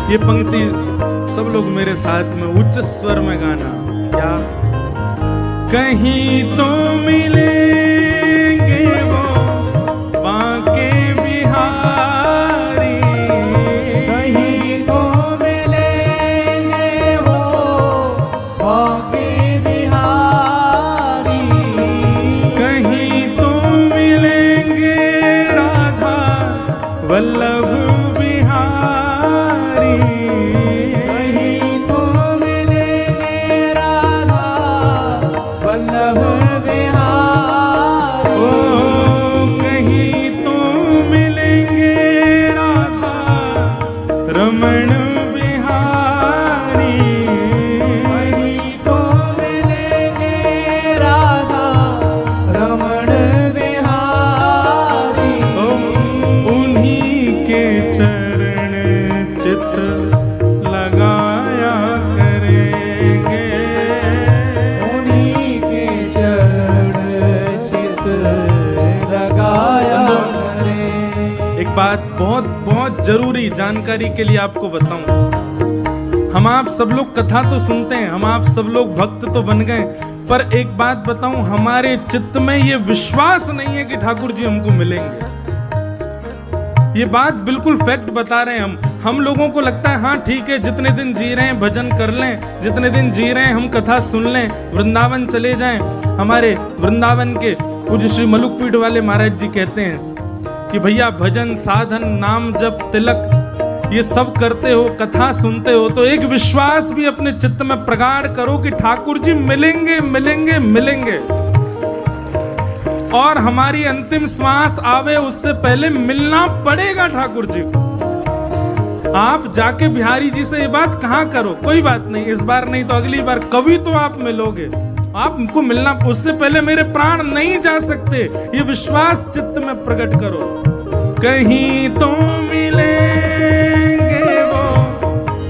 ये पंक्ति सब लोग मेरे साथ में उच्च स्वर में गाना। क्या? कहीं तो मिलेंगे वो बांके बिहारी, कहीं तो मिलेंगे वो बांके बिहारी, कहीं तो मिलेंगे राधा वल्लभ बिहारी, कहीं तो मिलेंगे राधा वल्लभ बिहारी, ओ कहीं तो मिलेंगे राधा रमण बिहारी, कहीं तो मिलेंगे राधा रमण बिहारी, उन्हीं के चरण चित लगाया करेंगे, उन्हीं के चरण चित लगाया करें। एक बात बहुत बहुत जरूरी जानकारी के लिए आपको बताऊं। हम आप सब लोग कथा तो सुनते हैं, हम आप सब लोग भक्त तो बन गए, पर एक बात बताऊं, हमारे चित्त में ये विश्वास नहीं है कि ठाकुर जी हमको मिलेंगे। ये बात बिल्कुल फैक्ट बता रहे हैं हम लोगों को लगता है हाँ ठीक है, जितने दिन जी रहे हैं भजन कर लें, जितने दिन जी रहे हैं हम कथा सुन लें, वृंदावन चले जाएं। हमारे वृंदावन के पूज्य श्री मलुकपीठ वाले महाराज जी कहते हैं कि भैया भजन साधन नाम जप तिलक ये सब करते हो, कथा सुनते हो, तो एक विश्वास भी अपने चित्त में प्रगाढ़ करो कि ठाकुर जी मिलेंगे मिलेंगे मिलेंगे, और हमारी अंतिम श्वास आवे उससे पहले मिलना पड़ेगा ठाकुर जी को। आप जाके बिहारी जी से ये बात कहाँ करो, कोई बात नहीं, इस बार नहीं तो अगली बार कभी तो आप मिलोगे, आपको मिलना, उससे पहले मेरे प्राण नहीं जा सकते, ये विश्वास चित्त में प्रकट करो। कहीं तो मिलेंगे वो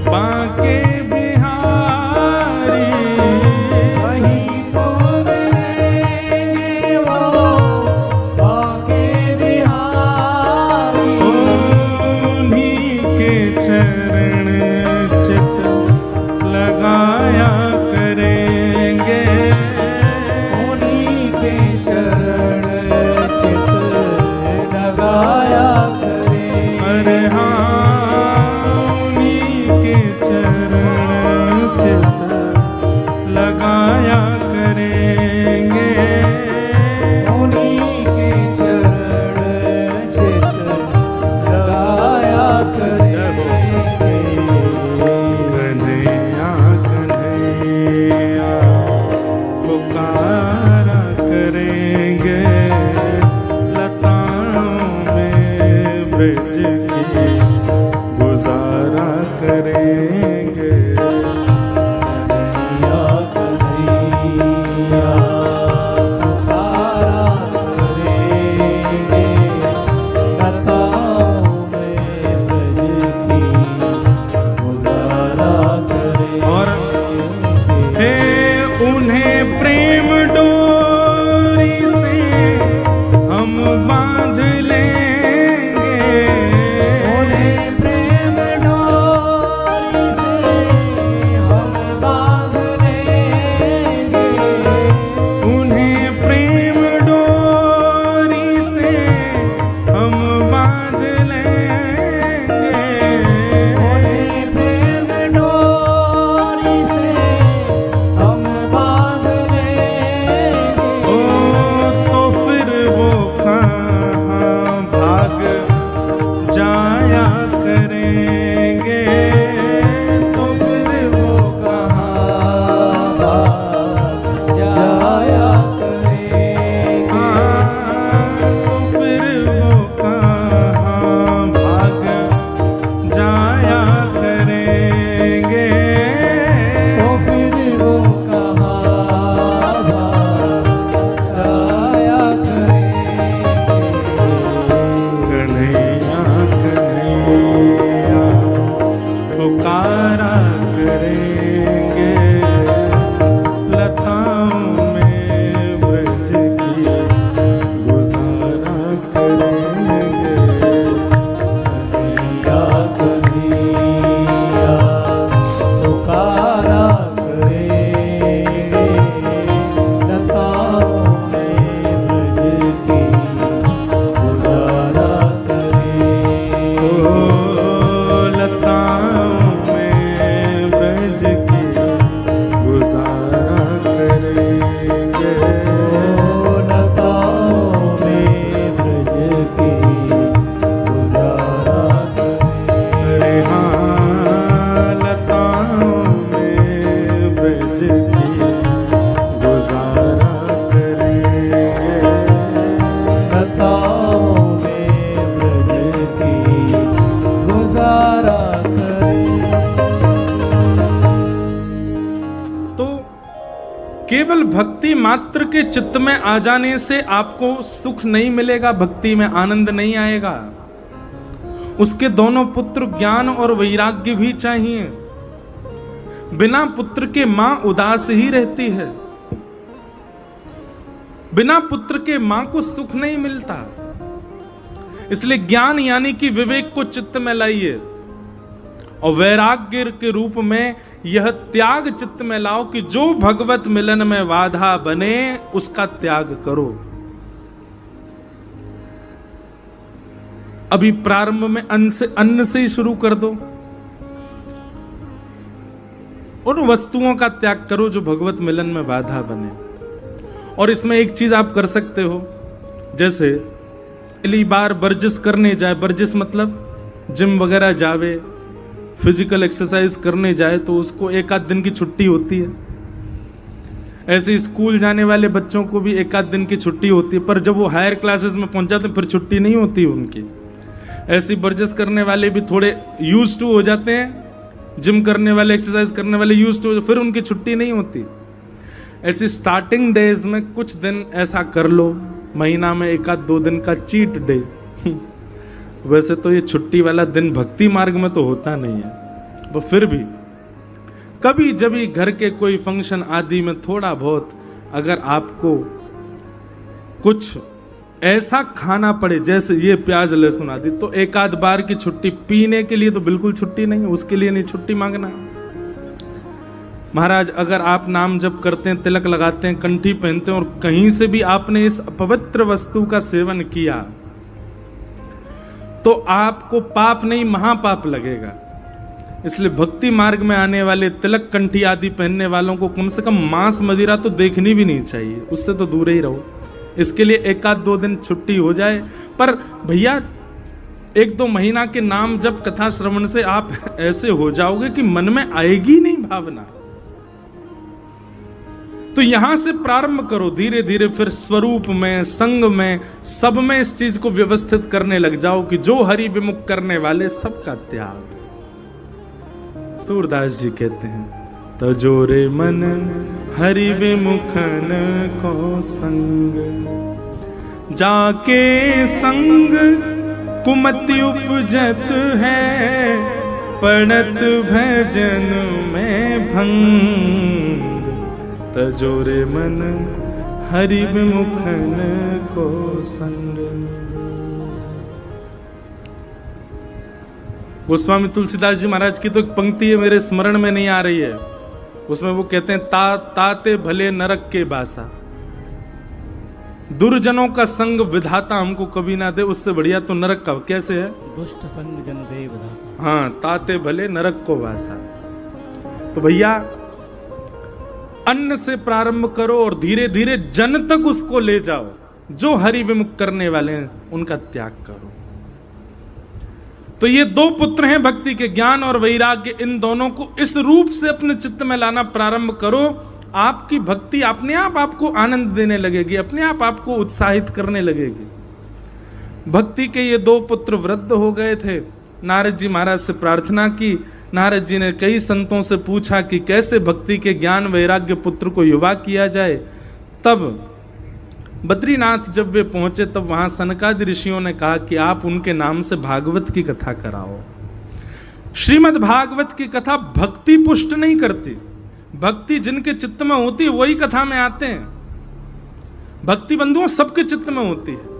बांके बिहारी, कहीं तो मिलेंगे वो बांके बिहारी, उन्हीं के चरण चित लगाया करेंगे, उन्हीं के चरण चित लगाया करें। मात्र के चित्त में आ जाने से आपको सुख नहीं मिलेगा, भक्ति में आनंद नहीं आएगा। उसके दोनों पुत्र ज्ञान और वैराग्य भी चाहिए। बिना पुत्र के मां उदास ही रहती है, बिना पुत्र के मां को सुख नहीं मिलता। इसलिए ज्ञान यानी कि विवेक को चित्त में लाइए और वैराग्य के रूप में यह त्याग चित्त में लाओ कि जो भगवत मिलन में बाधा बने उसका त्याग करो। अभी प्रारंभ में अन्न से ही शुरू कर दो। उन वस्तुओं का त्याग करो जो भगवत मिलन में बाधा बने। और इसमें एक चीज आप कर सकते हो, जैसे पहली बार वर्जिश करने जाए, वर्जिश मतलब जिम वगैरह जावे, फिजिकल एक्सरसाइज करने जाए, तो उसको एक आध दिन की छुट्टी होती है। ऐसे स्कूल जाने वाले बच्चों को भी एक आध दिन की छुट्टी होती है, पर जब वो हायर क्लासेस में पहुंच जाते फिर छुट्टी नहीं होती उनकी। ऐसी वर्जिश करने वाले भी थोड़े यूज टू हो जाते हैं, जिम करने वाले, एक्सरसाइज करने वाले यूज टू, फिर उनकी छुट्टी नहीं होती। ऐसी स्टार्टिंग डेज में कुछ दिन ऐसा कर लो, महीना में एक आध 2 दिन का चीट डे। वैसे तो ये छुट्टी वाला दिन भक्ति मार्ग में तो होता नहीं है, पर फिर भी कभी जब भी घर के कोई फंक्शन आदि में थोड़ा बहुत अगर आपको कुछ ऐसा खाना पड़े जैसे ये प्याज लहसुन आदि, तो एक आध बार की छुट्टी, पीने के लिए तो बिल्कुल छुट्टी नहीं है, उसके लिए नहीं छुट्टी मांगना। महाराज अगर आप नाम जप करते हैं, तिलक लगाते हैं, कंठी पहनते हैं और कहीं से भी आपने इस अपवित्र वस्तु का सेवन किया तो आपको पाप नहीं महापाप लगेगा। इसलिए भक्ति मार्ग में आने वाले तिलक कंठी आदि पहनने वालों को कम से कम मांस मदिरा तो देखनी भी नहीं चाहिए, उससे तो दूर ही रहो। इसके लिए एक आध 2 दिन छुट्टी हो जाए, पर भैया 1-2 महीना के नाम जब कथा श्रवण से आप ऐसे हो जाओगे कि मन में आएगी नहीं भावना। तो यहां से प्रारंभ करो, धीरे धीरे फिर स्वरूप में, संग में, सब में इस चीज को व्यवस्थित करने लग जाओ कि जो हरि विमुख करने वाले सबका त्याग। सूरदास जी कहते हैं, तजोरे मन हरि विमुखन को संग, जाके संग कुमति उपजत है, पड़त भजन में भंग। तजोरे मन हरि विमुखन को संग। गोस्वामी तुलसीदास जी महाराज की तो एक पंक्ति है, मेरे स्मरण में नहीं आ रही है, उसमें वो कहते हैं, ताते भले नरक के बासा, दुर्जनों का संग विधाता हमको कभी ना दे, उससे बढ़िया तो नरक का कैसे है, दुष्ट संग जन दे विधाता। हाँ, ताते भले नरक को बासा। तो भैया अन्न से प्रारंभ करो और धीरे धीरे जन तक उसको ले जाओ। जो हरि विमुख करने वाले हैं उनका त्याग करो। तो ये 2 पुत्र हैं भक्ति के, ज्ञान और वैराग्य। इन दोनों को इस रूप से अपने चित्त में लाना प्रारंभ करो, आपकी भक्ति अपने आप आपको आनंद देने लगेगी, अपने आप आपको उत्साहित करने लगेगी। भक्ति के ये 2 पुत्र वृद्ध हो गए थे। नारद जी महाराज से प्रार्थना की। नारद जी ने कई संतों से पूछा कि कैसे भक्ति के ज्ञान वैराग्य पुत्र को युवा किया जाए। तब बद्रीनाथ जब वे पहुंचे, तब वहां सनकादि ऋषियों ने कहा कि आप उनके नाम से भागवत की कथा कराओ। श्रीमद् भागवत की कथा भक्ति पुष्ट नहीं करती, भक्ति जिनके चित्त में होती है वही कथा में आते हैं। भक्ति बंधुओं सबके चित्त में होती है।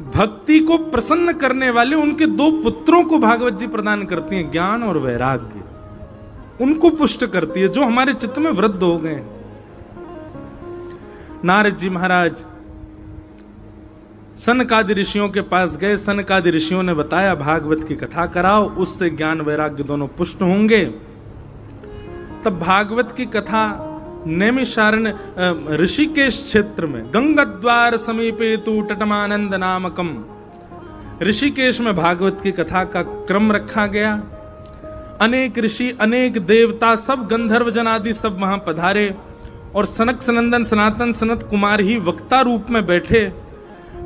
भक्ति को प्रसन्न करने वाले उनके 2 पुत्रों को भागवत जी प्रदान करती हैं, ज्ञान और वैराग्य उनको पुष्ट करती है जो हमारे चित्त में वृद्ध हो गए। नारद जी महाराज सनकादि ऋषियों के पास गए। सनकादि ऋषियों ने बताया भागवत की कथा कराओ, उससे ज्ञान वैराग्य दोनों पुष्ट होंगे। तब भागवत की कथा नैमिषारण्य ऋषिकेश क्षेत्र में गंगाद्वार समीपे तु तटमानंद नामकम, ऋषिकेश में भागवत की कथा का क्रम रखा गया। अनेक ऋषि, अनेक देवता, सब गंधर्व जन आदि सब वहां पधारे और सनक सनंदन सनातन सनत कुमार ही वक्ता रूप में बैठे।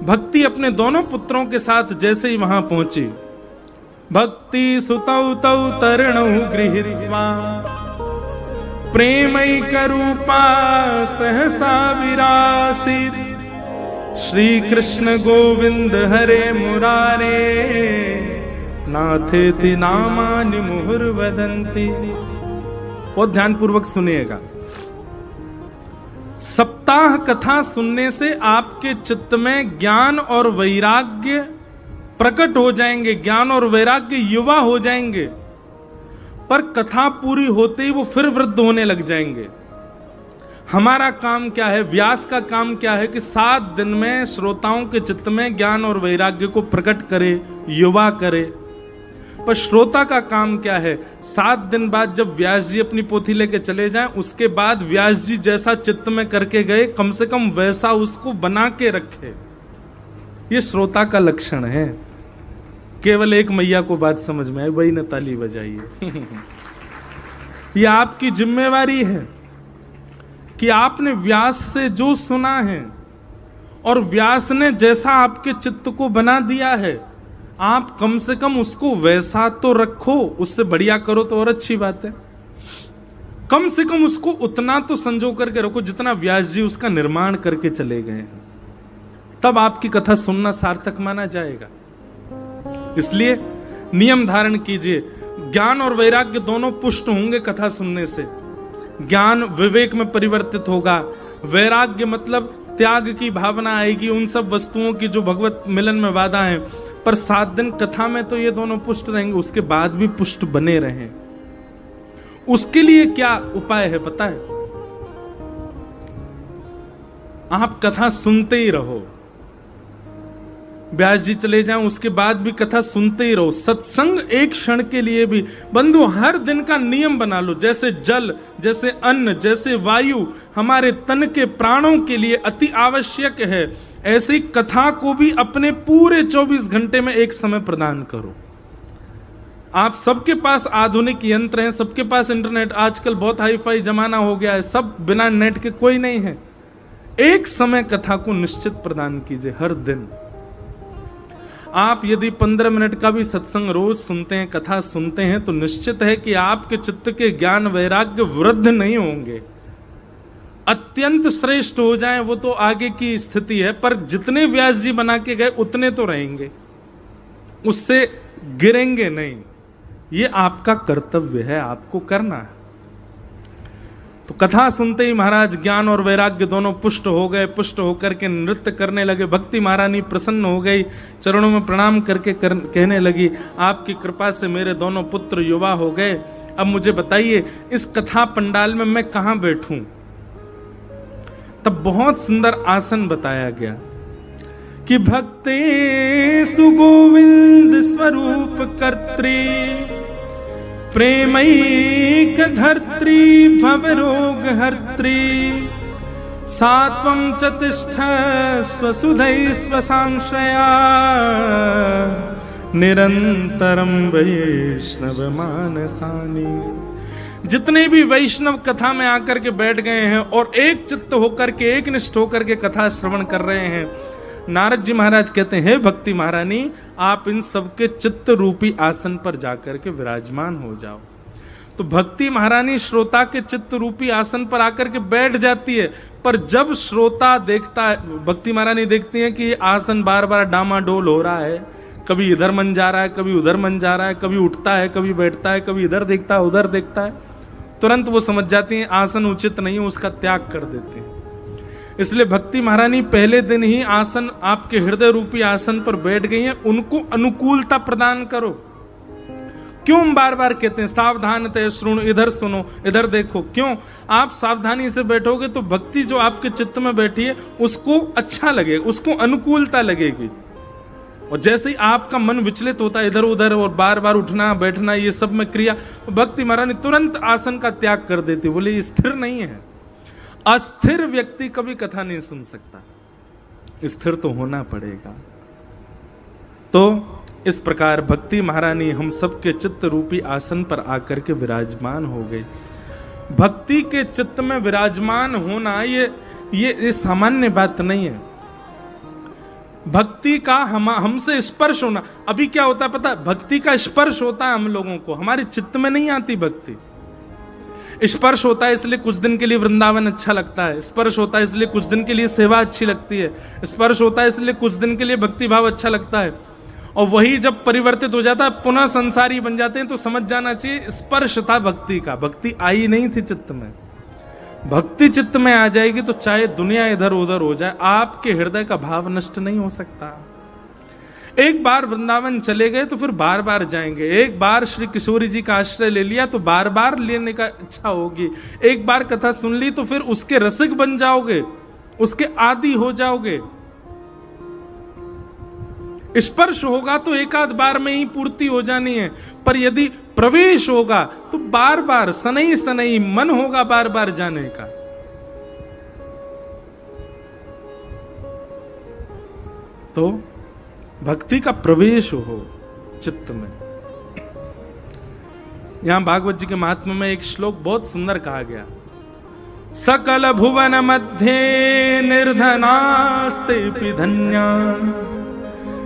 भक्ति अपने दोनों पुत्रों के साथ जैसे ही वहां पहुंची, भक्ति सुतौ तौ तरणौ गृहीत्वा प्रेमैक रूपा सहसा विरासित, श्री कृष्ण गोविंद हरे मुरारे, नाथेति नामानि मुहुर्वदन्ति। बहुत ध्यान पूर्वक सुनिएगा। सप्ताह कथा सुनने से आपके चित्त में ज्ञान और वैराग्य प्रकट हो जाएंगे, ज्ञान और वैराग्य युवा हो जाएंगे, पर कथा पूरी होते ही वो फिर वृद्ध होने लग जाएंगे। हमारा काम क्या है, व्यास का काम क्या है कि 7 दिन में श्रोताओं के चित्त में ज्ञान और वैराग्य को प्रकट करे, युवा करे। पर श्रोता का काम क्या है, 7 दिन बाद जब व्यास जी अपनी पोथी लेके चले जाएं, उसके बाद व्यास जी जैसा चित्त में करके गए, कम से कम वैसा उसको बना के रखे। ये श्रोता का लक्षण है। केवल एक मैया को बात समझ में आई, वही ने ताली बजाइए। ये आपकी जिम्मेवारी है कि आपने व्यास से जो सुना है और व्यास ने जैसा आपके चित्त को बना दिया है, आप कम से कम उसको वैसा तो रखो। उससे बढ़िया करो तो और अच्छी बात है। कम से कम उसको उतना तो संजो करके रखो जितना व्यास जी उसका निर्माण करके चले गए हैं, तब आपकी कथा सुनना सार्थक माना जाएगा। इसलिए नियम धारण कीजिए। ज्ञान और वैराग्य दोनों पुष्ट होंगे कथा सुनने से। ज्ञान विवेक में परिवर्तित होगा, वैराग्य मतलब त्याग की भावना आएगी उन सब वस्तुओं की जो भगवत मिलन में वादा है। पर 7 दिन कथा में तो ये दोनों पुष्ट रहेंगे, उसके बाद भी पुष्ट बने रहें। उसके लिए क्या उपाय है पता है? आप कथा सुनते ही रहो। व्यास जी चले जाएं उसके बाद भी कथा सुनते ही रहो। सत्संग एक क्षण के लिए भी बंधु हर दिन का नियम बना लो। जैसे जल, जैसे अन्न, जैसे वायु हमारे तन के प्राणों के लिए अति आवश्यक है, ऐसी कथा को भी अपने पूरे 24 घंटे में एक समय प्रदान करो। आप सबके पास आधुनिक यंत्र हैं, सबके पास इंटरनेट, आजकल बहुत हाई फाई जमाना हो गया है, सब बिना नेट के कोई नहीं है। एक समय कथा को निश्चित प्रदान कीजिए हर दिन। आप यदि 15 मिनट का भी सत्संग रोज सुनते हैं, कथा सुनते हैं, तो निश्चित है कि आपके चित्त के ज्ञान वैराग्य वृद्ध नहीं होंगे, अत्यंत श्रेष्ठ हो जाएं, वो तो आगे की स्थिति है। पर जितने व्यास जी बना के गए उतने तो रहेंगे, उससे गिरेंगे नहीं। ये आपका कर्तव्य है, आपको करना है। तो कथा सुनते ही महाराज ज्ञान और वैराग्य दोनों पुष्ट हो गए। पुष्ट होकर के नृत्य करने लगे। भक्ति महारानी प्रसन्न हो गई, चरणों में प्रणाम करके कहने लगी, आपकी कृपा से मेरे दोनों पुत्र युवा हो गए। अब मुझे बताइए इस कथा पंडाल में मैं कहां बैठूं? तब बहुत सुंदर आसन बताया गया कि भक्ते सुगोविंद स्वरूप कर्त्री, प्रेमैक धर्त्री भवरोग हर्त्री, सात्वं च तिष्ठस्व सुधैस्व सांश्रया, निरंतरम वैष्णव मानसानि। जितने भी वैष्णव कथा में आकर के बैठ गए हैं और एक चित्त होकर के, एक निष्ठ होकर के कथा श्रवण कर रहे हैं, नारद जी महाराज कहते हैं, भक्ति महारानी आप इन सबके चित्त रूपी आसन पर जाकर के विराजमान हो जाओ। तो भक्ति महारानी श्रोता के चित्त रूपी आसन पर आकर के बैठ जाती है। पर जब श्रोता देखता है, भक्ति महारानी देखती है कि ये आसन बार बार डामाडोल हो रहा है, कभी इधर मन जा रहा है, कभी उधर मन जा रहा है, कभी उठता है, कभी बैठता है, कभी इधर देखता है, उधर देखता है, तुरंत वो समझ जाती है आसन उचित नहीं है, उसका त्याग कर देते हैं। इसलिए भक्ति महारानी पहले दिन ही आसन, आपके हृदय रूपी आसन पर बैठ गई हैं, उनको अनुकूलता प्रदान करो। क्यों हम बार बार कहते हैं सावधान ते श्रुणु, इधर सुनो, इधर देखो? क्यों? आप सावधानी से बैठोगे तो भक्ति जो आपके चित्त में बैठी है उसको अच्छा लगेगा, उसको अनुकूलता लगेगी। और जैसे ही आपका मन विचलित होता है इधर उधर और बार बार उठना बैठना ये सब में क्रिया, भक्ति महारानी तुरंत आसन का त्याग कर देती, बोले ये स्थिर नहीं है। अस्थिर व्यक्ति कभी कथा नहीं सुन सकता, स्थिर तो होना पड़ेगा। तो इस प्रकार भक्ति महारानी हम सबके चित्त रूपी आसन पर आकर के विराजमान हो गई। भक्ति के चित्त में विराजमान होना ये सामान्य बात नहीं है। भक्ति का हमसे स्पर्श होना, अभी क्या होता है पता है? भक्ति का स्पर्श होता है हम लोगों को, हमारे चित्त में नहीं आती भक्ति। स्पर्श होता है इसलिए कुछ दिन के लिए वृंदावन अच्छा लगता है, स्पर्श होता है इसलिए कुछ दिन के लिए सेवा अच्छी लगती है, स्पर्श होता है इसलिए कुछ दिन के लिए भक्ति भाव अच्छा लगता है, और वही जब परिवर्तित हो जाता है पुनः संसारी बन जाते हैं, तो समझ जाना चाहिए स्पर्श था भक्ति का, भक्ति आई नहीं थी चित्त में। भक्ति चित्त में आ जाएगी तो चाहे दुनिया इधर उधर हो जाए, आपके हृदय का भाव नष्ट नहीं हो सकता। एक बार वृंदावन चले गए तो फिर बार बार जाएंगे, एक बार श्री किशोरी जी का आश्रय ले लिया तो बार बार लेने का इच्छा होगी, एक बार कथा सुन ली तो फिर उसके रसिक बन जाओगे, उसके आदी हो जाओगे। स्पर्श होगा तो एक आध बार में ही पूर्ति हो जानी है, पर यदि प्रवेश होगा तो बार बार सनई सनई मन होगा बार बार जाने का। तो भक्ति का प्रवेश हो चित्त में। यहां भागवत जी के महात्म्य में एक श्लोक बहुत सुंदर कहा गया, सकल भुवन मध्ये निर्धनास्ते धन्या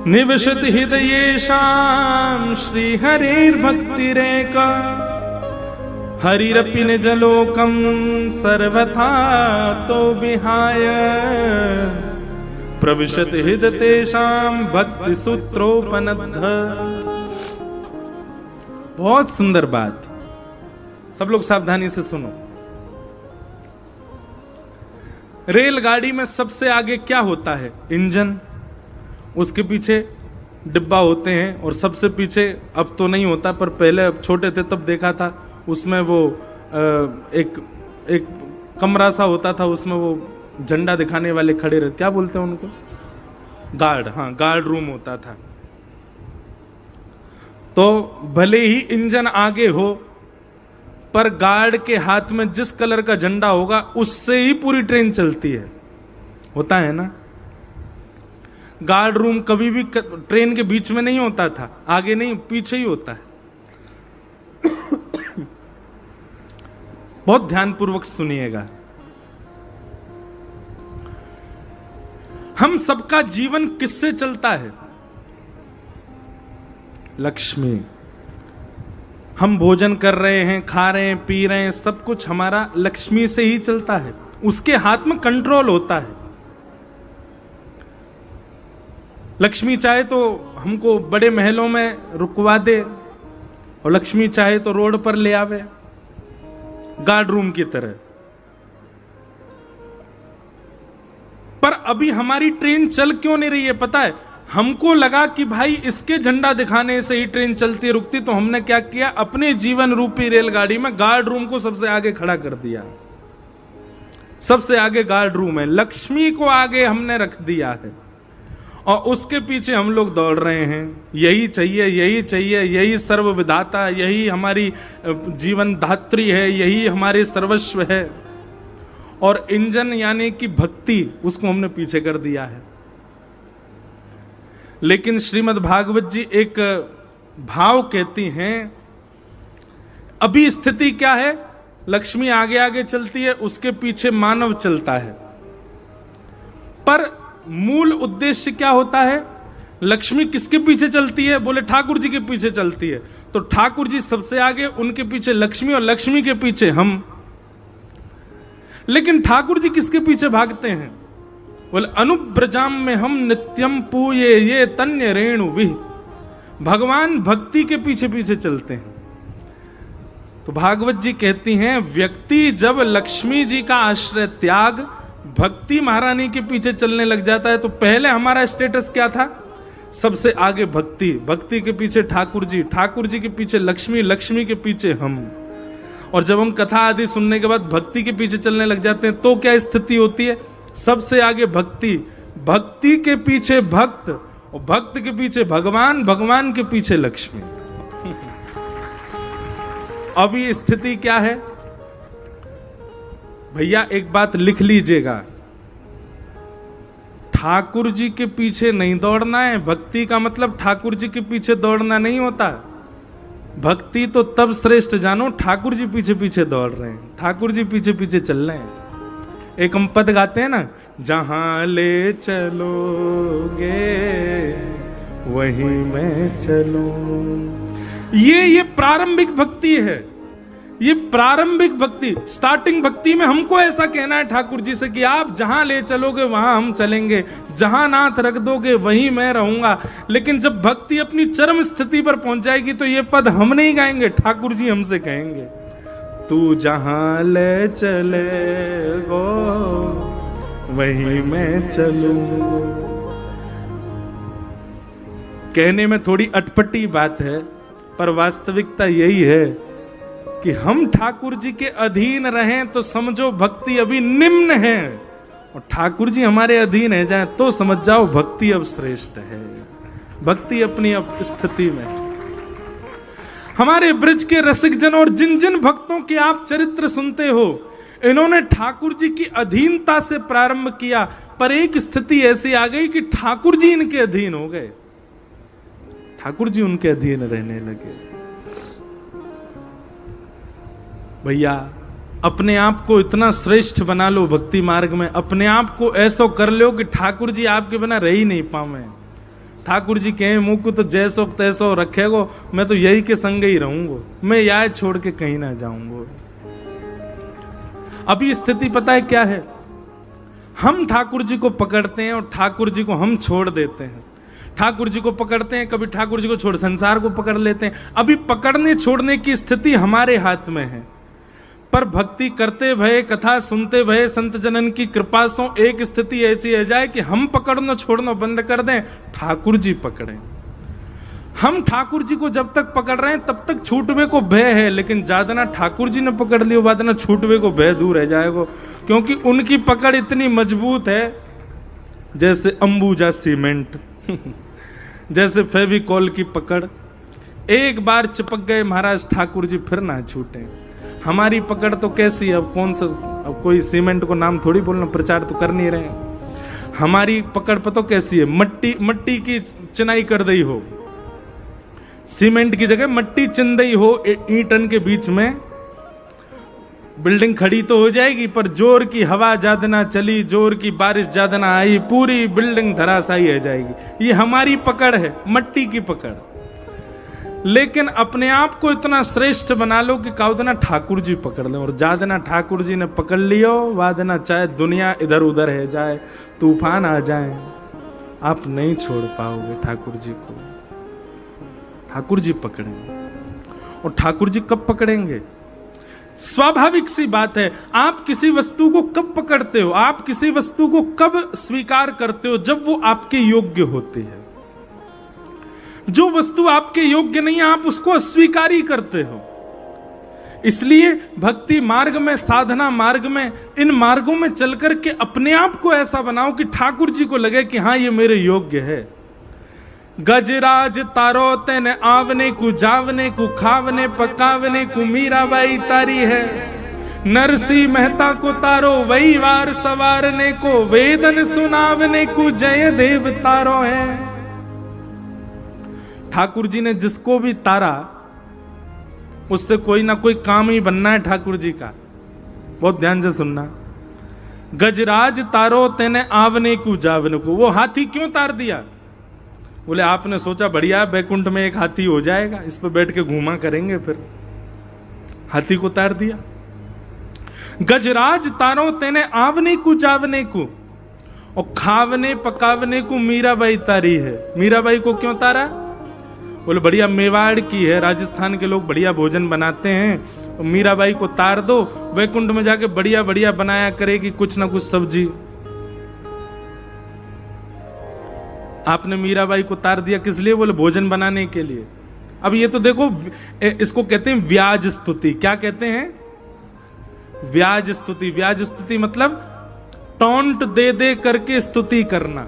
निवसत हृदयेषां श्री हरिर्भक्तिरेका हरिरपि निजलोकं सर्वथा तो विहाय प्रविशत हृदय तेषां भक्ति सूत्रोपनद्ध। बहुत सुंदर बात, सब लोग सावधानी से सुनो। रेलगाड़ी में सबसे आगे क्या होता है? इंजन, उसके पीछे डिब्बा होते हैं, और सबसे पीछे, अब तो नहीं होता पर पहले अब छोटे थे तब देखा था, उसमें वो एक कमरा सा होता था, उसमें वो झंडा दिखाने वाले खड़े रहते, क्या बोलते हैं उनको? गार्ड। हाँ, गार्ड रूम होता था। तो भले ही इंजन आगे हो, पर गार्ड के हाथ में जिस कलर का झंडा होगा उससे ही पूरी ट्रेन चलती है, होता है ना। गार्ड रूम कभी भी ट्रेन के बीच में नहीं होता था, आगे नहीं पीछे ही होता है। बहुत ध्यानपूर्वक सुनिएगा। हम सबका जीवन किससे चलता है? लक्ष्मी। हम भोजन कर रहे हैं, खा रहे हैं, पी रहे हैं, सब कुछ हमारा लक्ष्मी से ही चलता है, उसके हाथ में कंट्रोल होता है। लक्ष्मी चाहे तो हमको बड़े महलों में रुकवा दे, और लक्ष्मी चाहे तो रोड पर ले आवे, गार्ड रूम की तरह। पर अभी हमारी ट्रेन चल क्यों नहीं रही है पता है? हमको लगा कि भाई इसके झंडा दिखाने से ही ट्रेन चलती रुकती, तो हमने क्या किया, अपने जीवन रूपी रेलगाड़ी में गार्ड रूम को सबसे आगे खड़ा कर दिया। सबसे आगे गार्ड रूम है, लक्ष्मी को आगे हमने रख दिया है, और उसके पीछे हम लोग दौड़ रहे हैं। यही चाहिए, यही चाहिए, यही सर्व विधाता, यही हमारी जीवन धात्री है, यही हमारे सर्वस्व है। और इंजन यानी कि भक्ति, उसको हमने पीछे कर दिया है। लेकिन श्रीमद् भागवत जी एक भाव कहती हैं, अभी स्थिति क्या है? लक्ष्मी आगे आगे चलती है, उसके पीछे मानव चलता है। पर मूल उद्देश्य क्या होता है? लक्ष्मी किसके पीछे चलती है? बोले ठाकुर जी के पीछे चलती है। तो ठाकुर जी सबसे आगे, उनके पीछे लक्ष्मी, और लक्ष्मी के पीछे हम। लेकिन ठाकुर जी किसके पीछे भागते हैं? बोले अनुब्रजाम में हम नित्यम पूये ये तन्य रेणु भी। भगवान भक्ति के पीछे पीछे चलते हैं। तो भागवत जी कहती हैं, व्यक्ति जब लक्ष्मी जी का आश्रय त्याग भक्ति महारानी के पीछे चलने लग जाता है, तो पहले हमारा स्टेटस क्या था? सबसे आगे भक्ति, भक्ति के पीछे ठाकुर जी, ठाकुर जी के पीछे लक्ष्मी, लक्ष्मी के पीछे हम। और जब हम कथा आदि सुनने के बाद भक्ति के पीछे चलने लग जाते हैं, तो क्या स्थिति होती है? सबसे आगे भक्ति, भक्ति के पीछे भक्त, और भक्त के पीछे भगवान, भगवान के पीछे लक्ष्मी। अभी स्थिति क्या है भैया? एक बात लिख लीजिएगा, ठाकुर जी के पीछे नहीं दौड़ना है। भक्ति का मतलब ठाकुर जी के पीछे दौड़ना नहीं होता। भक्ति तो तब श्रेष्ठ जानो, ठाकुर जी पीछे पीछे दौड़ रहे हैं, ठाकुर जी पीछे पीछे चल रहे हैं। एक हम पद गाते हैं ना, जहां ले चलोगे वहीं मैं चलूं। ये प्रारंभिक भक्ति है। ये प्रारंभिक भक्ति, स्टार्टिंग भक्ति में हमको ऐसा कहना है ठाकुर जी से कि आप जहां ले चलोगे वहां हम चलेंगे, जहां नाथ रख दोगे वहीं मैं रहूंगा। लेकिन जब भक्ति अपनी चरम स्थिति पर पहुंच जाएगी तो ये पद हम नहीं गाएंगे, ठाकुर जी हमसे कहेंगे, तू जहां ले चले गो वहीं मैं चलूं। कहने में थोड़ी अटपटी बात है, पर वास्तविकता यही है कि हम ठाकुर जी के अधीन रहें तो समझो भक्ति अभी निम्न है, और ठाकुर जी हमारे अधीन है जाए तो समझ जाओ भक्ति अब श्रेष्ठ है। भक्ति अपनी अब स्थिति में। हमारे ब्रज के रसिक जन और जिन जिन भक्तों के आप चरित्र सुनते हो, इन्होंने ठाकुर जी की अधीनता से प्रारंभ किया, पर एक स्थिति ऐसी आ गई कि ठाकुर जी इनके अधीन हो गए, ठाकुर जी उनके अधीन रहने लगे। भैया अपने आप को इतना श्रेष्ठ बना लो भक्ति मार्ग में, अपने आप को ऐसा कर लो कि ठाकुर जी आपके बिना रह ही नहीं पावे। ठाकुर जी कहे मुंह को तो जैसो तैसो रखेगो, मैं तो यही के संग ही रहूंगा, मैं यह छोड़ के कहीं ना जाऊंगा। अभी स्थिति पता है क्या है, हम ठाकुर जी को पकड़ते हैं और ठाकुर जी को हम छोड़ देते हैं। ठाकुर जी को पकड़ते हैं, कभी ठाकुर जी को छोड़ संसार को पकड़ लेते हैं। अभी पकड़ने छोड़ने की स्थिति हमारे हाथ में है, पर भक्ति करते भये, कथा सुनते भये, संत जनन की कृपा से एक स्थिति ऐसी आ जाए कि हम पकड़ना छोड़ना बंद कर दें, ठाकुर जी पकड़ें। हम ठाकुर जी को जब तक पकड़ रहे हैं तब तक छूटवे को भय है, लेकिन ज्यादा ना ठाकुर जी ने पकड़ लियो बाद ना छूटवे को भय दूर रह जाएगा, क्योंकि उनकी पकड़ इतनी मजबूत है जैसे अंबुजा सीमेंट जैसे फेविकॉल की पकड़। एक बार चिपक गए महाराज ठाकुर जी फिर ना छूटे। हमारी पकड़ तो कैसी है, अब कौन सा, अब कोई सीमेंट को नाम थोड़ी बोलना, प्रचार तो कर नहीं रहे। हमारी पकड़ पता कैसी है, मट्टी की चिनाई कर दी हो, सीमेंट की जगह मट्टी चिंदई हो ईंटन के बीच में, बिल्डिंग खड़ी तो हो जाएगी, पर जोर की हवा ज्यादा ना चली, जोर की बारिश ज्यादा ना आई, पूरी बिल्डिंग धराशायी हो जाएगी। ये हमारी पकड़ है, मट्टी की पकड़। लेकिन अपने आप को इतना श्रेष्ठ बना लो कि काउदना ठाकुर जी पकड़ ले, और ज्यादा ठाकुर जी ने पकड़ लियो वादना चाहे दुनिया इधर उधर है जाए, तूफान आ जाए, आप नहीं छोड़ पाओगे ठाकुर जी को। ठाकुर जी पकड़ेंगे। और ठाकुर जी कब पकड़ेंगे? स्वाभाविक सी बात है, आप किसी वस्तु को कब पकड़ते हो, आप किसी वस्तु को कब स्वीकार करते हो? जब वो आपके योग्य होती है। जो वस्तु आपके योग्य नहीं है आप उसको अस्वीकार ही करते हो। इसलिए भक्ति मार्ग में, साधना मार्ग में, इन मार्गों में चलकर के अपने आप को ऐसा बनाओ कि ठाकुर जी को लगे कि हाँ ये मेरे योग्य है। गजराज तारो तेने आवने को, जावने को, खावने पकावने को मीराबाई तारी है। नरसी मेहता को तारो वही वार सवारने को, वेदन सुनावने को जय देव तारो है। ठाकुर जी ने जिसको भी तारा उससे कोई ना कोई काम ही बनना है ठाकुर जी का। बहुत ध्यान से सुनना। गजराज तारो तेने आवने को, जावने को। वो हाथी क्यों तार दिया? बोले आपने सोचा बढ़िया बैकुंठ में एक हाथी हो जाएगा, इस पर बैठ के घूमा करेंगे, फिर हाथी को तार दिया। गजराज तारो तेने आवने को, जावने को, और खावने पकावने को मीराबाई तारी है। मीराबाई को क्यों तारा? बोले बढ़िया मेवाड़ की है, राजस्थान के लोग बढ़िया भोजन बनाते हैं, मीराबाई को तार दो, वैकुंठ में जाके बढ़िया बढ़िया बनाया करेगी कुछ ना कुछ सब्जी। आपने मीराबाई को तार दिया किस लिए? बोले भोजन बनाने के लिए। अब ये तो देखो, इसको कहते हैं व्याज स्तुति। क्या कहते हैं? व्याज स्तुति। व्याज स्तुति मतलब टॉन्ट दे दे करके स्तुति करना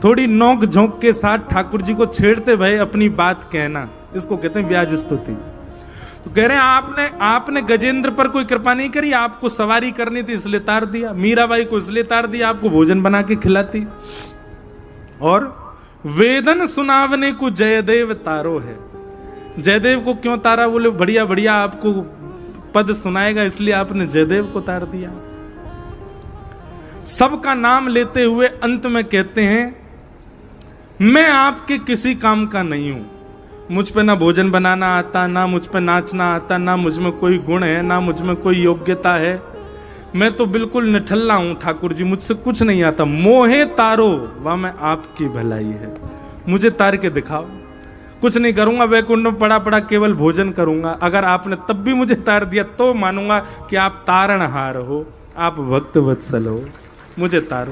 थोड़ी नोक झोंक के साथ ठाकुर जी को छेड़ते भय अपनी बात कहना, इसको कहते हैं व्याज स्तुति। तो कह रहे हैं आपने गजेंद्र पर कोई कृपा नहीं करी, आपको सवारी करनी थी इसलिए तार दिया, मीराबाई को इसलिए तार दिया आपको भोजन बना के खिलाती, और वेदन सुनावने को जयदेव तारो है। जयदेव को क्यों तारा? बोले बढ़िया बढ़िया आपको पद सुनाएगा इसलिए आपने जयदेव को तार दिया। सबका नाम लेते हुए अंत में कहते हैं मैं आपके किसी काम का नहीं हूं, मुझ पे ना भोजन बनाना आता, ना मुझ पे नाचना आता, ना मुझ में कोई गुण है, ना मुझ में कोई योग्यता है। मैं तो बिल्कुल निठल्ला हूं ठाकुर जी, मुझसे कुछ नहीं आता। मोहे तारो वह मैं आपकी भलाई है, मुझे तार के दिखाओ। कुछ नहीं करूंगा, वैकुंठ में पड़ा पड़ा केवल भोजन करूंगा। अगर आपने तब भी मुझे तार दिया तो मानूंगा कि आप तारणहार हो, आप भक्त वत्सल हो, मुझे तारो।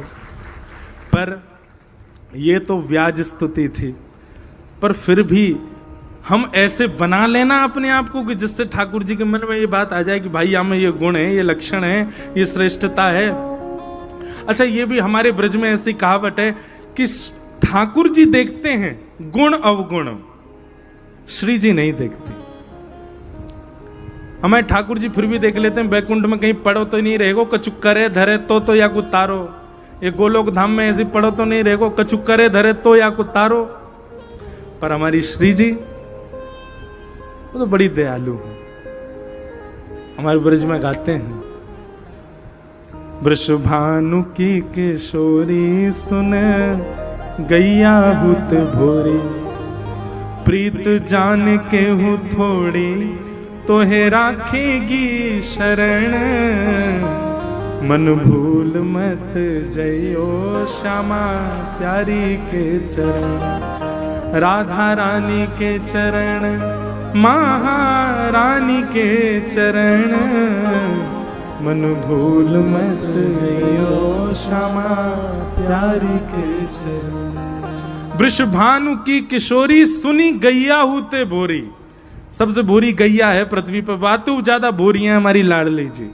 पर ये तो व्याज स्तुति थी, पर फिर भी हम ऐसे बना लेना अपने आप को कि जिससे ठाकुर जी के मन में ये बात आ जाए कि भाई हमें ये गुण है, ये लक्षण है, ये श्रेष्ठता है। अच्छा, ये भी हमारे ब्रज में ऐसी कहावत है कि ठाकुर जी देखते हैं गुण अवगुण, श्री जी नहीं देखते। हमें ठाकुर जी फिर भी देख लेते हैं, बैकुंठ में कहीं पड़ो तो नहीं रहेगो, कछु करे धरे तो या कुछ तारो। ये गोलोक धाम में ऐसे पड़ो तो नहीं रहेगो, कछु करे धरे तो या कुछ तारो। पर हमारी श्री जी वो तो बड़ी दयालु है। हमारे ब्रज में गाते हैं, वृषभानु की किशोरी सुन गैया भूत भोरी, प्रीत जान के हूँ थोड़ी तो है राखेगी शरण, मन भूल मत जइयो श्यामा प्यारी के चरण, राधा रानी के चरण, महारानी के चरण, मन भूल मत जइयो श्यामा प्यारी के चरण। वृषभानु की किशोरी सुनी गैया हूते भोरी, सबसे भोरी गैया है पृथ्वी पर, बातों ज्यादा भोरी है हमारी लाडली जी।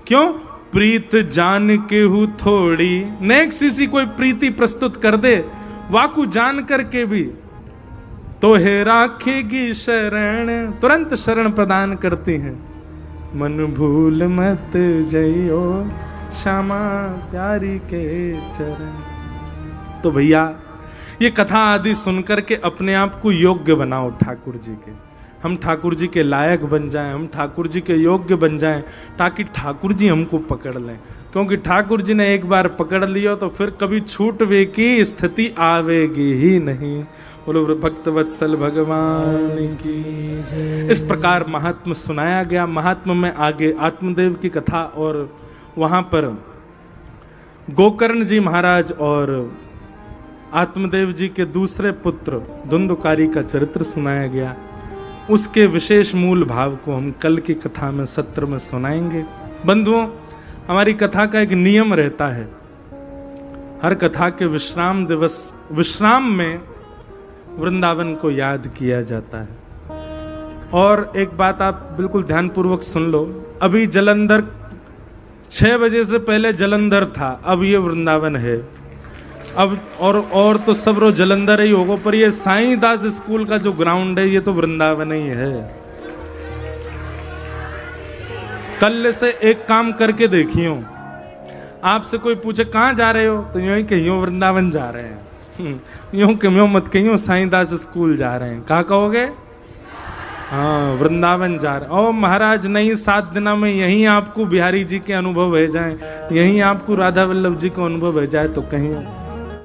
क्यों? प्रीत जान के हूँ थोड़ी, नेक्स्ट किसी कोई प्रीति प्रस्तुत कर दे, वाकु जान करके भी तो है राखेगी शरण, तुरंत शरण प्रदान करती हैं। मन भूल मत जइयो श्यामा प्यारी के चरण। तो भैया ये कथा आदि सुनकर के अपने आप को योग्य बनाओ ठाकुर जी के, हम ठाकुर जी के लायक बन जाएं, हम ठाकुर जी के योग्य बन जाएं, ताकि ठाकुर जी हमको पकड़ लें। क्योंकि ठाकुर जी ने एक बार पकड़ लिया तो फिर कभी छूटवे की स्थिति आवेगी ही नहीं। बोलो भक्त वत्सल भगवान की। इस प्रकार महात्म सुनाया गया। महात्म में आगे आत्मदेव की कथा और वहां पर गोकर्ण जी महाराज और आत्मदेव जी के दूसरे पुत्र धुंधुकारी का चरित्र सुनाया गया। उसके विशेष मूल भाव को हम कल की कथा में सत्र में सुनाएंगे। बंधुओं, हमारी कथा का एक नियम रहता है, हर कथा के विश्राम दिवस, विश्राम में वृंदावन को याद किया जाता है। और एक बात आप बिल्कुल ध्यानपूर्वक सुन लो, अभी जलंधर 6 बजे से पहले जलंधर था, अब ये वृंदावन है। अब और तो सब रोज जलंधर ही होगा, पर ये साईं दास स्कूल का जो ग्राउंड है ये तो वृंदावन ही है। कल से एक काम करके देखियो, आपसे कोई पूछे कहाँ जा रहे हो तो यूं ही कहियो वृंदावन जा रहे हैं, यूं क्यों मत कहियो साईं दास स्कूल जा रहे हैं। कहाँ कहोगे? हाँ, वृंदावन जा रहे। ओ महाराज नहीं, 7 दिना में यहीं आपको बिहारी जी के अनुभव हो जाए, यहीं आपको राधा वल्लभ जी का अनुभव हो जाए तो कहीं